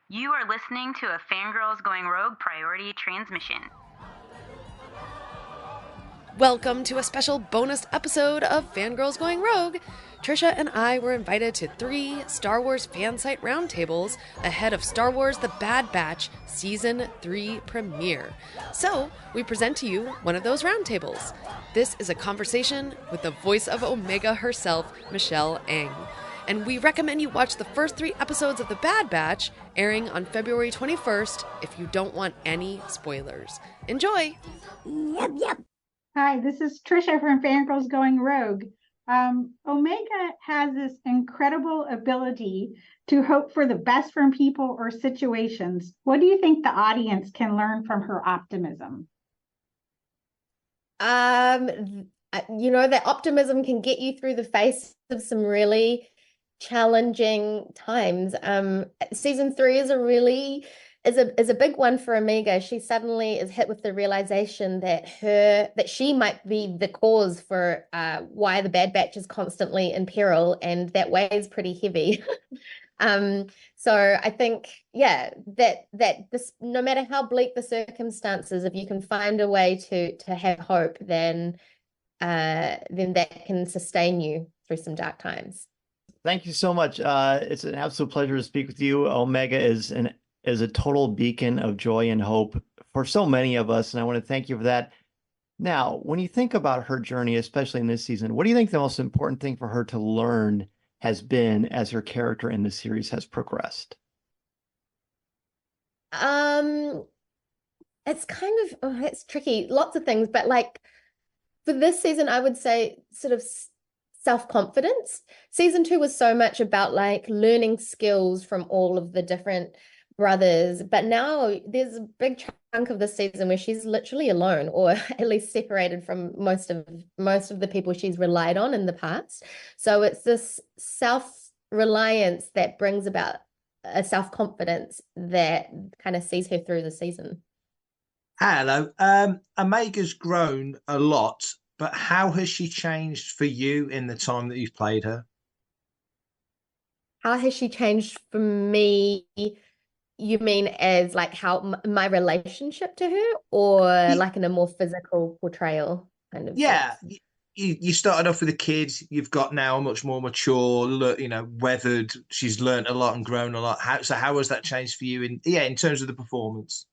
You are listening to a Fangirls Going Rogue priority transmission. Welcome to a special bonus episode of Fangirls Going Rogue. Trisha and I were invited to 3 Star Wars fan site roundtables ahead of Star Wars The Bad Batch Season 3 premiere. So, we present to you one of those roundtables. This is a conversation with the voice of Omega herself, Michelle Ang. And we recommend you watch the first 3 episodes of The Bad Batch, airing on February 21st, if you don't want any spoilers. Enjoy! Yep. Hi, this is Trisha from Fangirls Going Rogue. Omega has this incredible ability to hope for the best from people or situations. What do you think the audience can learn from her optimism? That optimism can get you through the face of some really challenging times. Season 3 is a big one for Omega. She suddenly is hit with the realization that she might be the cause for why the Bad Batch is constantly in peril, and that weighs pretty heavy. So I think, that this, no matter how bleak the circumstances, if you can find a way to have hope, then that can sustain you through some dark times. Thank you so much. It's an absolute pleasure to speak with you. Omega is a total beacon of joy and hope for so many of us, and I want to thank you for that. Now, when you think about her journey, especially in this season, what do you think the most important thing for her to learn has been as her character in the series has progressed? It's kind of, it's tricky. Lots of things, but like for this season, I would say sort of self-confidence. Season 2 was so much about like learning skills from all of the different brothers, but now there's a big chunk of the season where she's literally alone, or at least separated from most of the people she's relied on in the past. So it's this self-reliance that brings about a self-confidence that kind of sees her through the season. Hello. Omega's grown a lot, but how has she changed for you in the time that you've played her? How has she changed for me? You mean as like how my relationship to her, or like in a more physical portrayal kind of Yeah, sense? you started off with a kid. You've got now a much more mature, weathered. She's learned a lot and grown a lot. How has that changed for you in terms of the performance?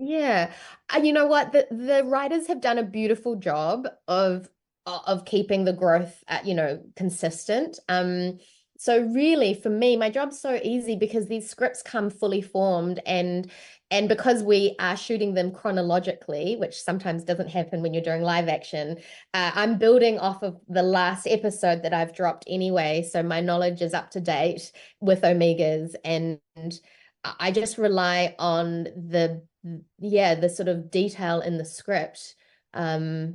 Yeah. And you know what? The writers have done a beautiful job of keeping the growth consistent. So really for me, my job's so easy because these scripts come fully formed, and because we are shooting them chronologically, which sometimes doesn't happen when you're doing live action, I'm building off of the last episode that I've dropped anyway. So my knowledge is up to date with Omegas, and I just rely on the sort of detail in the script. If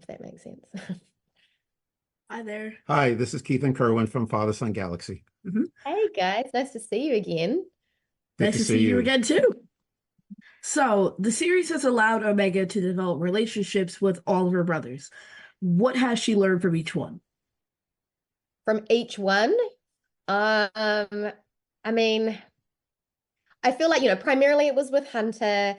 that makes sense. Hi there. Hi, this is Keith and Kerwin from Father Son Galaxy. Hey guys, nice to see you again. Nice to see you again too. So the series has allowed Omega to develop relationships with all of her brothers. What has she learned from each one? From each one? I mean, I feel like, primarily it was with Hunter,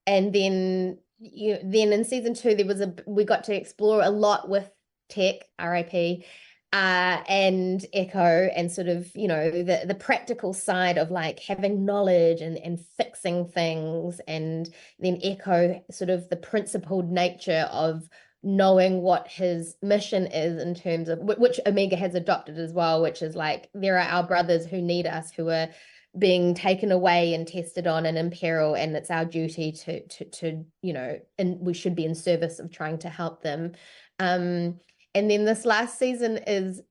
and then in season 2 we got to explore a lot with Tech, RIP, and Echo, and sort of, the practical side of like having knowledge and fixing things, and then Echo, sort of the principled nature of knowing what his mission is, in terms of which Omega has adopted as well, which is like, there are our brothers who need us, who are being taken away and tested on and in peril, and it's our duty to and we should be in service of trying to help them. And then this last season is,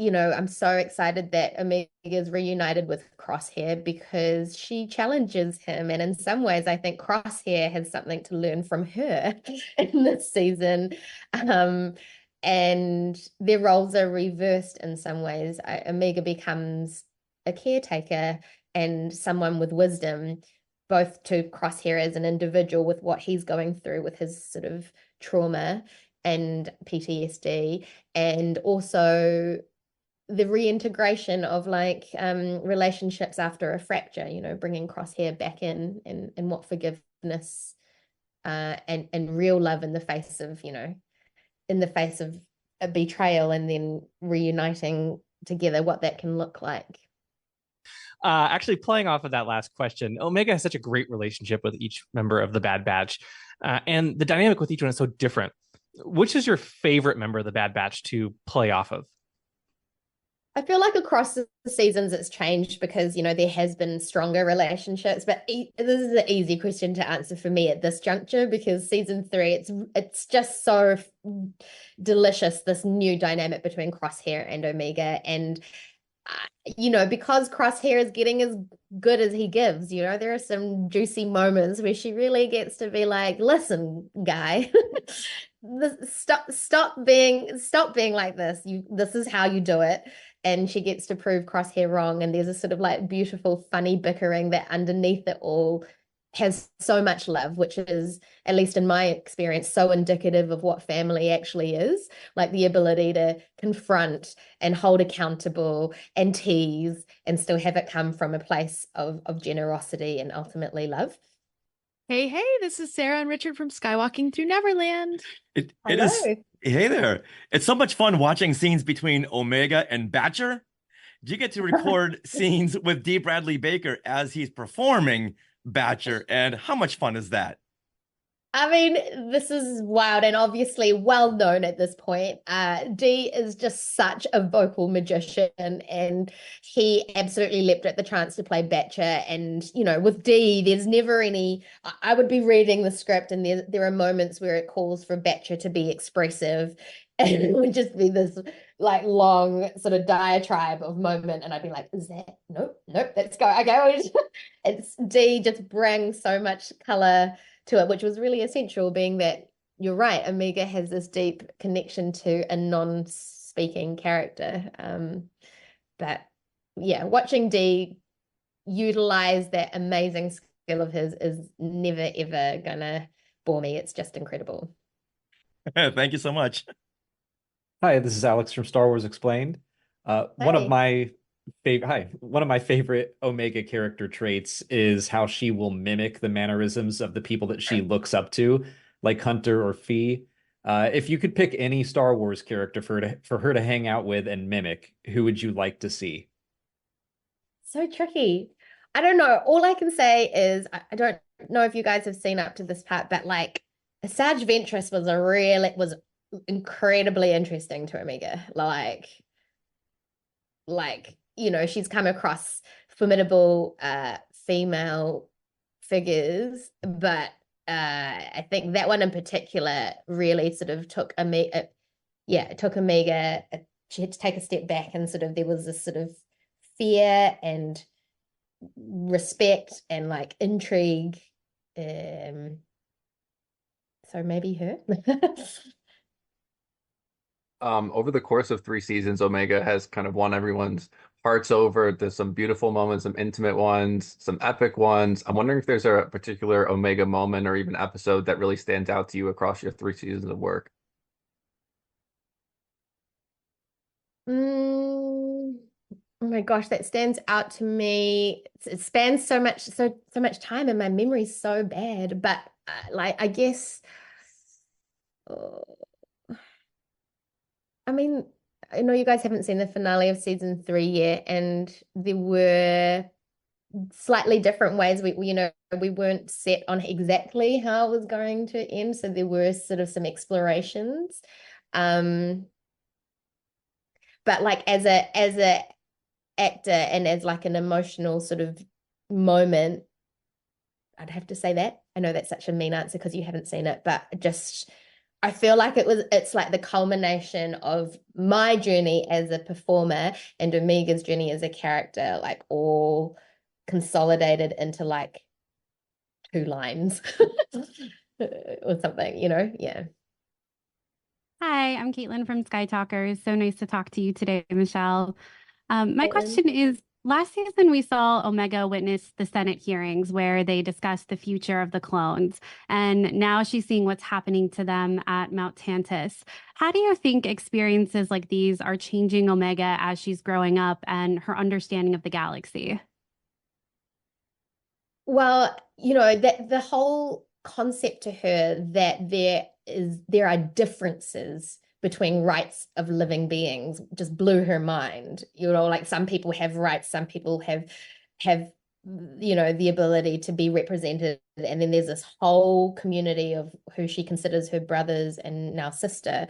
I'm so excited that Omega is reunited with Crosshair, because she challenges him, and in some ways I think Crosshair has something to learn from her in this season. And their roles are reversed in some ways. Omega becomes a caretaker and someone with wisdom, both to Crosshair as an individual with what he's going through with his sort of trauma and PTSD, and also the reintegration of like relationships after a fracture, bringing Crosshair back in and what forgiveness and real love in the face of, in the face of a betrayal and then reuniting together, what that can look like. Actually, playing off of that last question, Omega has such a great relationship with each member of the Bad Batch, and the dynamic with each one is so different. Which is your favorite member of the Bad Batch to play off of? I feel like across the seasons it's changed because, there has been stronger relationships, but this is an easy question to answer for me at this juncture because season 3, it's just so delicious, this new dynamic between Crosshair and Omega. And because Crosshair is getting as good as he gives, there are some juicy moments where she really gets to be like, listen, guy, stop being like this. This is how you do it. And she gets to prove Crosshair wrong. And there's a sort of like beautiful, funny bickering that underneath it all has so much love, which is, at least in my experience, so indicative of what family actually is, like the ability to confront and hold accountable and tease and still have it come from a place of generosity and ultimately love. Hey, this is Sarah and Richard from Skywalking through Neverland. It is. Hey there. It's so much fun watching scenes between Omega and Batcher. Do you get to record scenes with D. Bradley Baker as he's performing Batcher, and how much fun is that? I mean, this is wild and obviously well known at this point. D is just such a vocal magician, and he absolutely leapt at the chance to play Batcher. And, with D, there's never any, I would be reading the script and there are moments where it calls for Batcher to be expressive, and it would just be this like long sort of diatribe of moment. And I'd be like, is that, nope, let's go. Okay, it's D just brings so much color to it, which was really essential, being that you're right, Omega has this deep connection to a non-speaking character. But yeah, watching D utilize that amazing skill of his is never ever gonna bore me. It's just incredible. Thank you so much. Hi, this is Alex from Star Wars Explained. One of my favorite Omega character traits is how she will mimic the mannerisms of the people that she looks up to, like Hunter or Fee. If you could pick any Star Wars character for her to hang out with and mimic, who would you like to see? So tricky. I don't know. All I can say is I don't know if you guys have seen up to this part, but like Asajj Ventress was incredibly interesting to Omega. Like she's come across formidable female figures, but I think that one in particular really sort of took Omega. She had to take a step back, and sort of there was this sort of fear and respect and like intrigue. So maybe her. Over the course of 3 seasons, Omega has kind of won everyone's hearts over. There's some beautiful moments, some intimate ones, some epic ones. I'm wondering if there's a particular Omega moment or even episode that really stands out to you across your 3 seasons of work. Oh my gosh, that stands out to me. It spans so much time, and my memory's so bad. But I guess. I mean, I know you guys haven't seen the finale of season 3 yet, and there were slightly different ways. We weren't set on exactly how it was going to end, so there were sort of some explorations. But like as a actor and as like an emotional sort of moment, I'd have to say that. I know that's such a mean answer because you haven't seen it, but just I feel like it's like the culmination of my journey as a performer and Omega's journey as a character, like all consolidated into like 2 lines or something, yeah. Hi, I'm Caitlin from Skytalkers. So nice to talk to you today, Michelle. My question is, Last season, we saw Omega witness the Senate hearings where they discussed the future of the clones. And now she's seeing what's happening to them at Mount Tantus. How do you think experiences like these are changing Omega as she's growing up and her understanding of the galaxy? Well, that the whole concept to her that there are differences between rights of living beings just blew her mind. Like some people have rights, some people have the ability to be represented, and then there's this whole community of who she considers her brothers and now sister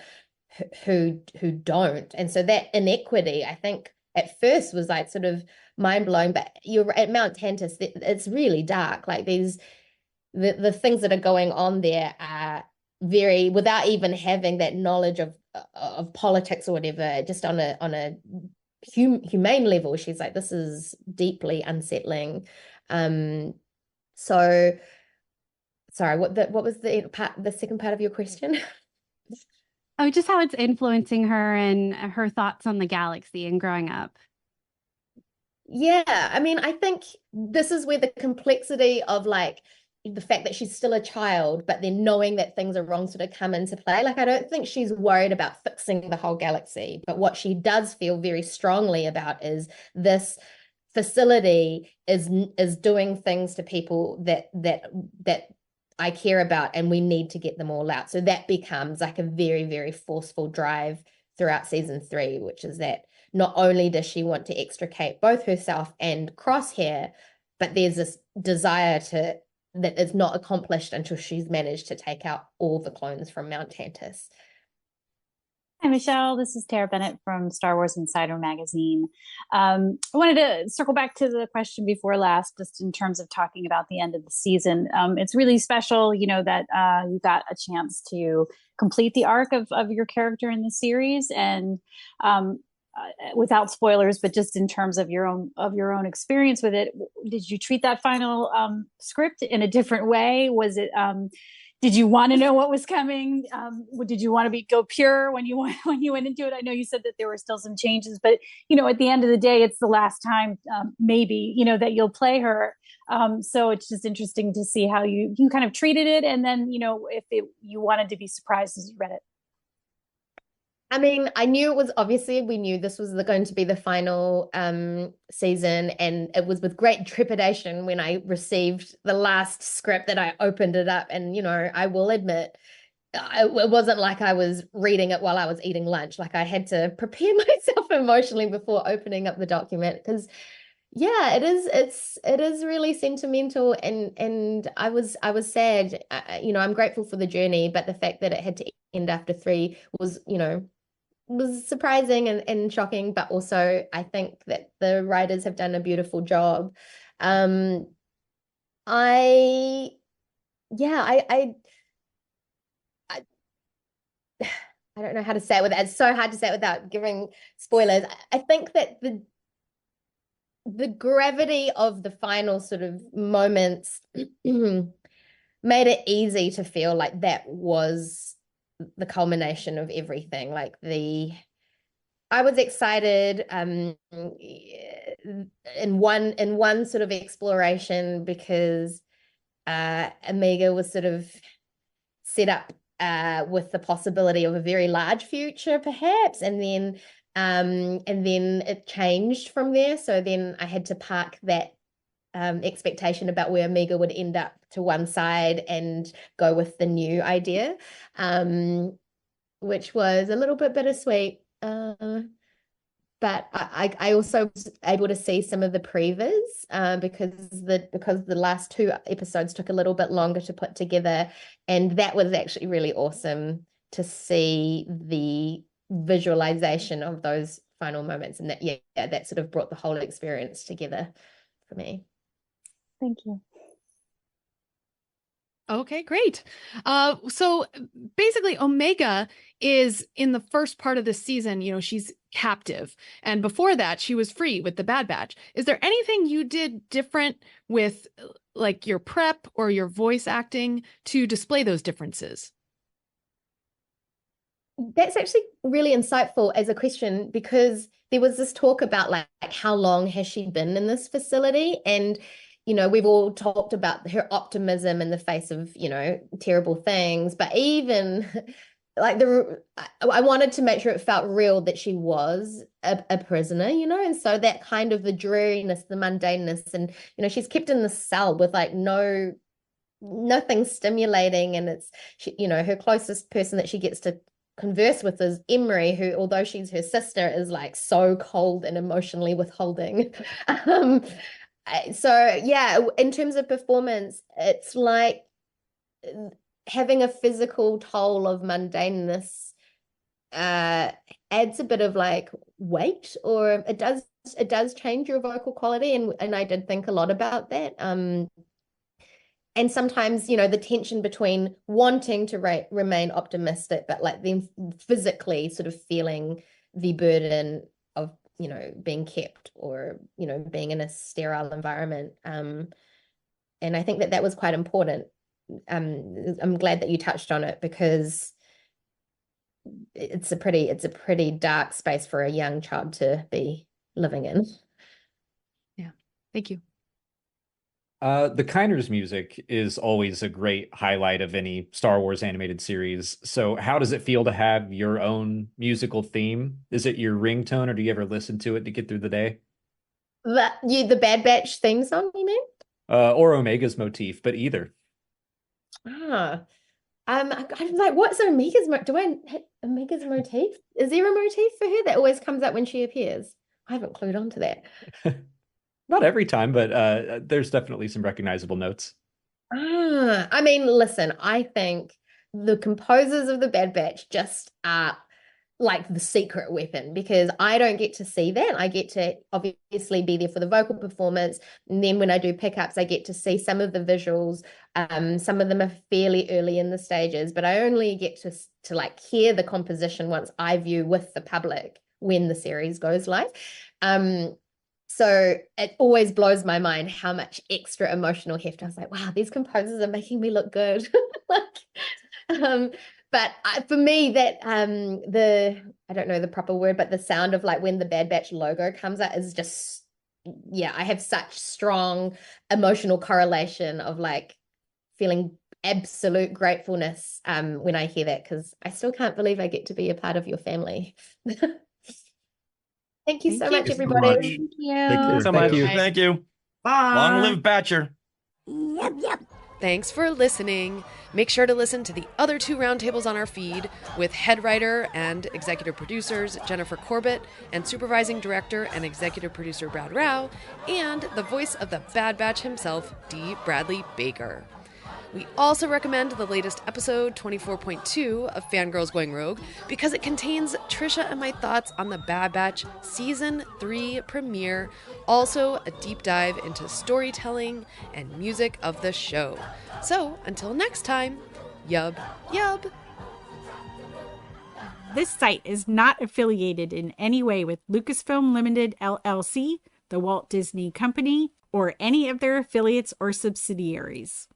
who don't. And so that inequity, I think at first was like sort of mind-blowing, but you're at Mount Tantus, it's really dark. Like the things that are going on there are very, without even having that knowledge of politics or whatever, just on a humane level, she's like, this is deeply unsettling. So sorry, what was the second part of your question? Oh, just how it's influencing her and her thoughts on the galaxy and growing up. Yeah, I mean, I think this is where the complexity of like the fact that she's still a child, but then knowing that things are wrong sort of come into play. Like, I don't think she's worried about fixing the whole galaxy, but what she does feel very strongly about is this facility is doing things to people that I care about, and we need to get them all out. So that becomes like a very, very forceful drive throughout season 3, which is that not only does she want to extricate both herself and Crosshair, but there's this desire that is not accomplished until she's managed to take out all the clones from Mount Tantus. Hi, Michelle. This is Tara Bennett from Star Wars Insider Magazine. I wanted to circle back to the question before last, just in terms of talking about the end of the season. It's really special, that you got a chance to complete the arc of your character in the series, and without spoilers, but just in terms of your own experience with it, did you treat that final script in a different way? Was it? Did you want to know what was coming? Did you want to go pure when you went into it? I know you said that there were still some changes, but at the end of the day, it's the last time maybe that you'll play her. So it's just interesting to see how you kind of treated it, and then if you wanted to be surprised as you read it. I mean, we knew this was going to be the final season, and it was with great trepidation when I received the last script that I opened it up. And, I will admit, it wasn't like I was reading it while I was eating lunch. Like, I had to prepare myself emotionally before opening up the document, because yeah, it is really sentimental, and I was sad. I'm grateful for the journey, but the fact that it had to end after 3 was surprising and shocking, but also I think that the writers have done a beautiful job. I don't know how to say it it's so hard to say it without giving spoilers. I think that the gravity of the final sort of moments made it easy to feel like that was the culmination of everything. Like I was excited in one sort of exploration, because Omega was sort of set up with the possibility of a very large future, perhaps, and then it changed from there. So then I had to park that expectation about where Omega would end up to one side and go with the new idea, which was a little bit bittersweet. But I also was able to see some of the previs because the last 2 episodes took a little bit longer to put together, and that was actually really awesome to see the visualization of those final moments, and that sort of brought the whole experience together for me. Thank you. Okay, great. So basically, Omega is in the first part of the season, she's captive. And before that, she was free with the Bad Batch. Is there anything you did different with like your prep or your voice acting to display those differences? That's actually really insightful as a question, because there was this talk about like how long has she been in this facility? And, we've all talked about her optimism in the face of, terrible things. But even like I wanted to make sure it felt real that she was a prisoner, and so that kind of the dreariness, the mundaneness, and, she's kept in this cell with like nothing stimulating. And it's, her closest person that she gets to converse with is Emery, who, although she's her sister, is like so cold and emotionally withholding. So yeah, in terms of performance, it's like having a physical toll of mundaneness adds a bit of like weight, or it does change your vocal quality, and I did think a lot about that. And sometimes, the tension between wanting to remain optimistic, but like then physically sort of feeling the burden of, being kept, or, being in a sterile environment. And I think that was quite important. I'm glad that you touched on it, because it's a pretty dark space for a young child to be living in. Yeah. Thank you. The Kinders music is always a great highlight of any Star Wars animated series. So how does it feel to have your own musical theme? Is it your ringtone, or do you ever listen to it to get through the day? The Bad Batch theme song, you mean? Or Omega's motif, but either. I'm like, what's Omega's do I hit Omega's motif? Is there a motif for her that always comes up when she appears? I haven't clued on to that. Not every time, but there's definitely some recognizable notes. I mean, listen, I think the composers of the Bad Batch just are like the secret weapon, because I don't get to see that. I get to obviously be there for the vocal performance, and then when I do pickups, I get to see some of the visuals. Some of them are fairly early in the stages, but I only get to like hear the composition once I view with the public when the series goes live. So it always blows my mind how much extra emotional heft. I was like, wow, these composers are making me look good. But for me, that I don't know the proper word, but the sound of like when the Bad Batch logo comes out is just, yeah, I have such strong emotional correlation of like feeling absolute gratefulness when I hear that, because I still can't believe I get to be a part of your family. Thank you so much, everybody. Thank you. Thank you. Bye. Long live Batcher. Yep. Thanks for listening. Make sure to listen to the other 2 roundtables on our feed with head writer and executive producers Jennifer Corbett, and supervising director and executive producer Brad Rao, and the voice of the Bad Batch himself, D. Bradley Baker. We also recommend the latest episode 24.2 of Fangirls Going Rogue, because it contains Trisha and my thoughts on the Bad Batch Season 3 premiere, also a deep dive into storytelling and music of the show. So, until next time, yub, yub. This site is not affiliated in any way with Lucasfilm Limited, LLC, the Walt Disney Company, or any of their affiliates or subsidiaries.